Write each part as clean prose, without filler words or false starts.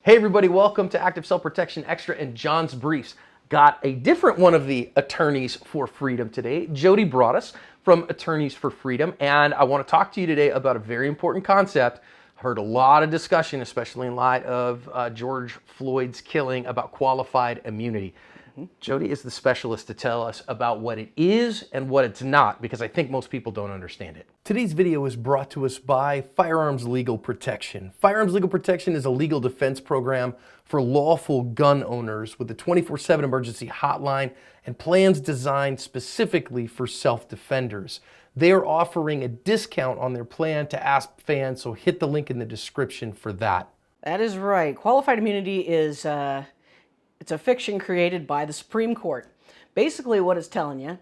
Hey everybody, welcome to Active Self-Protection Extra and John's Briefs. Got a different one of the Attorneys for Freedom today. Jody brought us from Attorneys for Freedom, and I want to talk to you today about a very important concept. I've heard a lot of discussion, especially in light of George Floyd's killing, about qualified immunity. Jody is the specialist to tell us about what it is and what it's not, because I think most people don't understand it. Today's video is brought to us by Firearms Legal Protection. Firearms Legal Protection is a legal defense program for lawful gun owners with a 24/7 emergency hotline and plans designed specifically for self-defenders. They are offering a discount on their plan to Ask fans, so hit the link in the description for that. That is right. Qualified immunity is it's a fiction created by the Supreme Court. Basically what it's telling you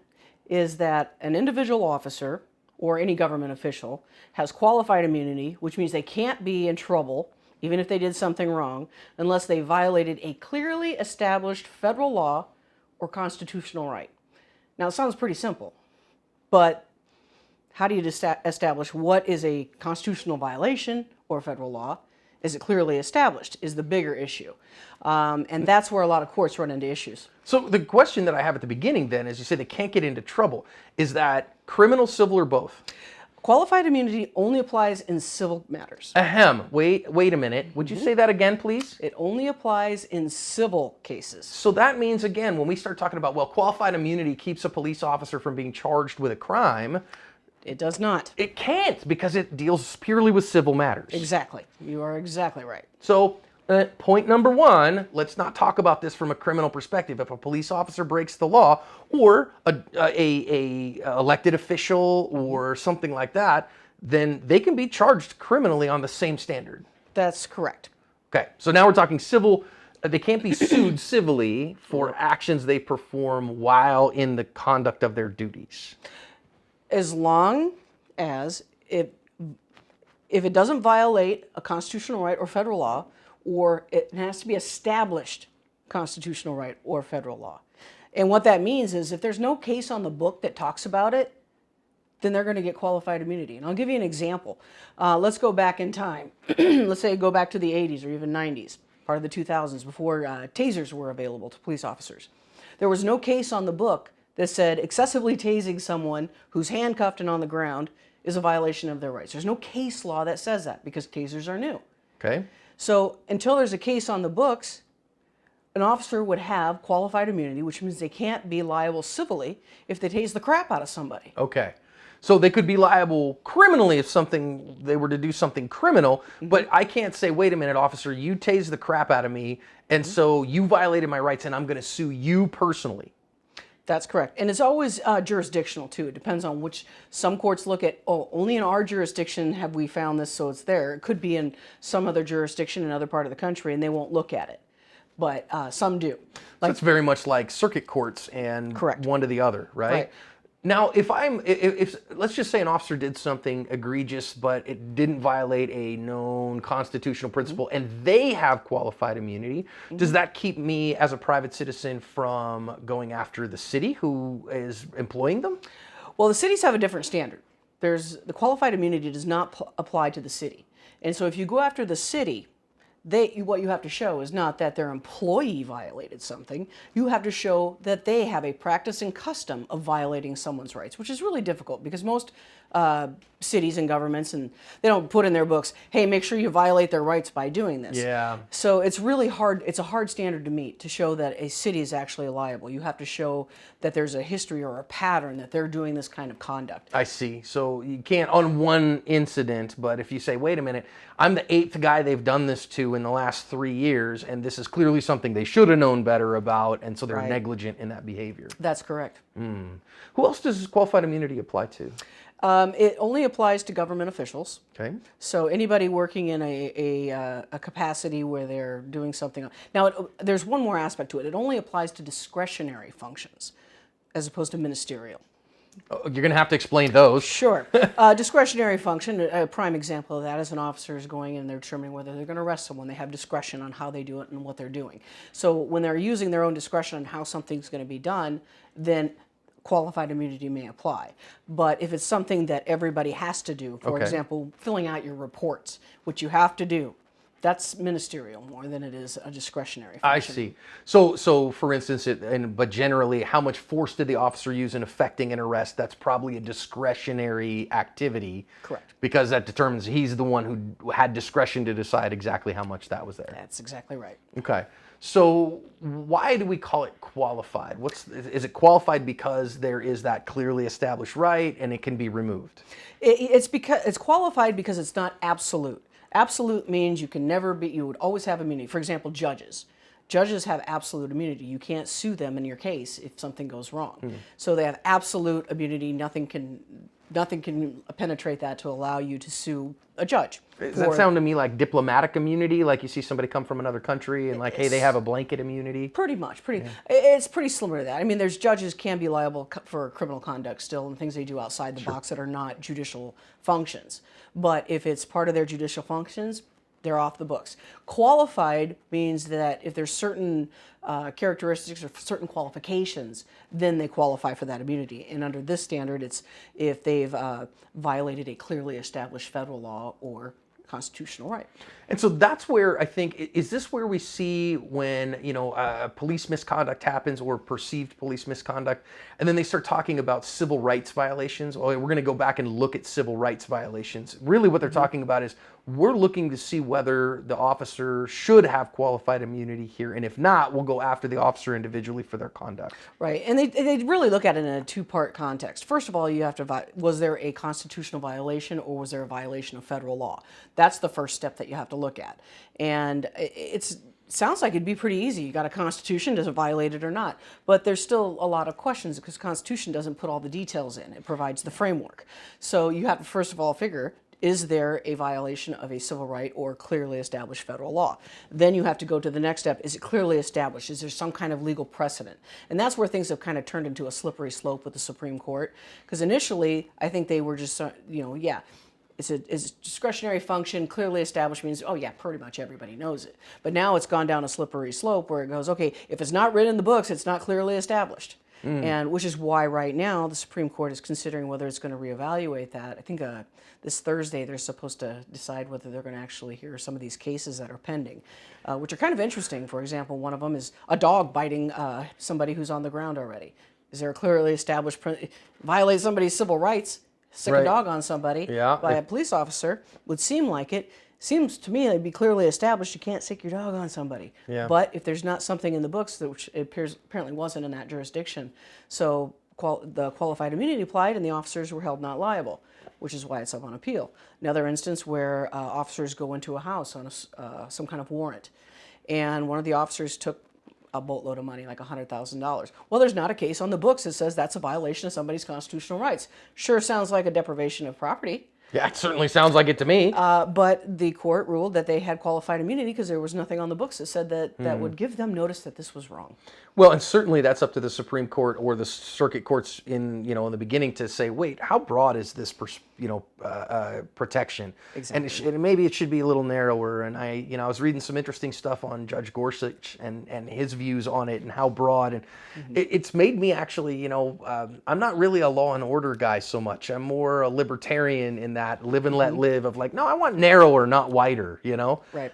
is that an individual officer or any government official has qualified immunity, which means they can't be in trouble, even if they did something wrong, unless they violated a clearly established federal law or constitutional right. Now, it sounds pretty simple, but how do you establish what is a constitutional violation or federal law? Is it clearly established is the bigger issue. And that's where a lot of courts run into issues. So the question that I have at the beginning then is, you say they can't get into trouble. Is that criminal, civil, or both? Qualified immunity only applies in civil matters. Ahem. Wait a minute. Would you say that again, please? It only applies in civil cases. So that means, again, when we start talking about, well, qualified immunity keeps a police officer from being charged with a crime. It does not. It can't, because it deals purely with civil matters. Exactly. You are exactly right. So point number one, let's not talk about this from a criminal perspective. If a police officer breaks the law, or a elected official or something like that, then they can be charged criminally on the same standard. That's correct. Okay, so now we're talking civil. They can't be sued civilly for actions they perform while in the conduct of their duties. As long as if it doesn't violate a constitutional right or federal law, or it has to be established constitutional right or federal law. And what that means is if there's no case on the book that talks about it, then they're going to get qualified immunity. And I'll give you an example. Let's go back in time. Let's say go back to the 80s or even 90s, part of the 2000s, before tasers were available to police officers. There was no case on the book that said excessively tasing someone who's handcuffed and on the ground is a violation of their rights. There's no case law that says that because tasers are new. Okay. So until there's a case on the books, an officer would have qualified immunity, which means they can't be liable civilly if they tase the crap out of somebody. Okay. So they could be liable criminally if they were to do something criminal, but I can't say, wait a minute, officer, you tased the crap out of me, and so you violated my rights and I'm going to sue you personally. That's correct. And it's always jurisdictional, too. It depends on which. Some courts look at, oh, only in our jurisdiction have we found this, so it's there. It could be in some other jurisdiction in another part of the country, and they won't look at it. But some do. So it's very much like circuit courts and correct. One to the other, right? Right. Now, if let's just say an officer did something egregious, but it didn't violate a known constitutional principle, and they have qualified immunity, does that keep me as a private citizen from going after the city who is employing them? Well, the cities have a different standard. The qualified immunity does not apply to the city. And so if you go after the city, what you have to show is not that their employee violated something. You have to show that they have a practice and custom of violating someone's rights, which is really difficult because most cities and governments, and they don't put in their books, hey, make sure you violate their rights by doing this. Yeah. So it's really hard. It's a hard standard to meet to show that a city is actually liable. You have to show that there's a history or a pattern that they're doing this kind of conduct. I see. So you can't on one incident, but if you say, wait a minute, I'm the 8th guy they've done this to in the last 3 years, and this is clearly something they should have known better about, and so they're negligent in that behavior. That's correct. Who else does qualified immunity apply to? It only applies to government officials. Okay. So anybody working in a capacity where they're doing something. Now, there's one more aspect to it. It only applies to discretionary functions as opposed to ministerial. Oh, you're going to have to explain those. Sure. Discretionary function, a prime example of that is an officer is going in and they're determining whether they're going to arrest someone. They have discretion on how they do it and what they're doing. So when they're using their own discretion on how something's going to be done, then qualified immunity may apply. But if it's something that everybody has to do, for example, filling out your reports, which you have to do, That's ministerial more than it is a discretionary I function. see. So for instance, but generally, how much force did the officer use in effecting an arrest? That's probably a discretionary activity. Correct. Because that determines he's the one who had discretion to decide exactly how much that was there. That's exactly right. Okay. So why do we call it qualified? Is it qualified because there is that clearly established right and it can be removed? It's qualified because it's not absolute. Absolute means you would always have immunity. For example, judges. Judges have absolute immunity. You can't sue them in your case if something goes wrong. So they have absolute immunity. Nothing can penetrate that to allow you to sue a judge. Does that sound to me like diplomatic immunity? Like you see somebody come from another country and hey, they have a blanket immunity? Pretty much. It's pretty similar to that. I mean, there's judges can be liable for criminal conduct still and things they do outside the box that are not judicial functions. But if it's part of their judicial functions, they're off the books. Qualified means that if there's certain characteristics or certain qualifications, then they qualify for that immunity. And under this standard, it's if they've violated a clearly established federal law or constitutional right. And so that's where I think, is this where we see when, police misconduct happens or perceived police misconduct, and then they start talking about civil rights violations? Oh, we're going to go back and look at civil rights violations. Really what they're talking about is we're looking to see whether the officer should have qualified immunity here. And if not, we'll go after the officer individually for their conduct. Right. And they really look at it in a two-part context. First of all, you have to, was there a constitutional violation or was there a violation of federal law? That's the first step that you have to look at. And sounds like it'd be pretty easy. You got a constitution, does it violate it or not? But there's still a lot of questions because the Constitution doesn't put all the details in. It provides the framework. So you have to first of all figure, is there a violation of a civil right or clearly established federal law? Then you have to go to the next step. Is it clearly established? Is there some kind of legal precedent? And that's where things have kind of turned into a slippery slope with the Supreme Court. Because initially, I think they were just, it's a discretionary function, clearly established means, oh yeah, pretty much everybody knows it. But now it's gone down a slippery slope where it goes, okay, if it's not written in the books, it's not clearly established. And which is why right now the Supreme Court is considering whether it's going to reevaluate that. I think this Thursday they're supposed to decide whether they're going to actually hear some of these cases that are pending, which are kind of interesting. For example, one of them is a dog biting somebody who's on the ground already. Is there a clearly established violate somebody's civil rights? Stick a dog on somebody by a police officer would seem like it. Seems to me it'd be clearly established you can't sick your dog on somebody. Yeah. But if there's not something in the books, which it apparently wasn't in that jurisdiction, so the qualified immunity applied and the officers were held not liable, which is why it's up on appeal. Another instance where officers go into a house on some kind of warrant, and one of the officers took a boatload of money, like $100,000. Well, there's not a case on the books that says that's a violation of somebody's constitutional rights. Sure sounds like a deprivation of property. Yeah, it certainly sounds like it to me. But the court ruled that they had qualified immunity because there was nothing on the books that said that would give them notice that this was wrong. Well, and certainly that's up to the Supreme Court or the circuit courts in the beginning to say, wait, how broad is this protection? Exactly. And maybe it should be a little narrower. And I was reading some interesting stuff on Judge Gorsuch and his views on it and how broad. And it's made me actually, I'm not really a law and order guy so much. I'm more a libertarian in that live and let live of like, no, I want narrower, not wider, Right.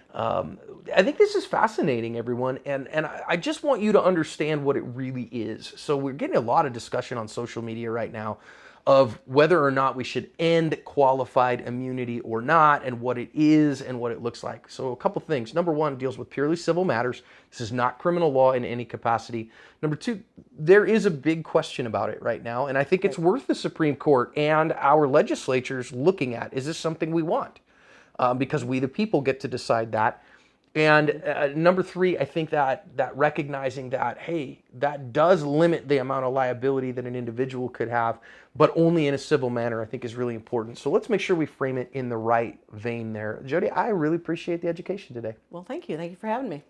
I think this is fascinating, everyone, and I just want you to understand what it really is. So we're getting a lot of discussion on social media right now of whether or not we should end qualified immunity or not, and what it is and what it looks like. So a couple things. Number one, deals with purely civil matters. This is not criminal law in any capacity. Number two, there is a big question about it right now, and I think it's worth the Supreme Court and our legislatures looking at, is this something we want? Because we the people get to decide that. And number three, I think that recognizing that, hey, that does limit the amount of liability that an individual could have, but only in a civil manner, I think is really important. So let's make sure we frame it in the right vein there. Jody, I really appreciate the education today. Well, thank you. Thank you for having me.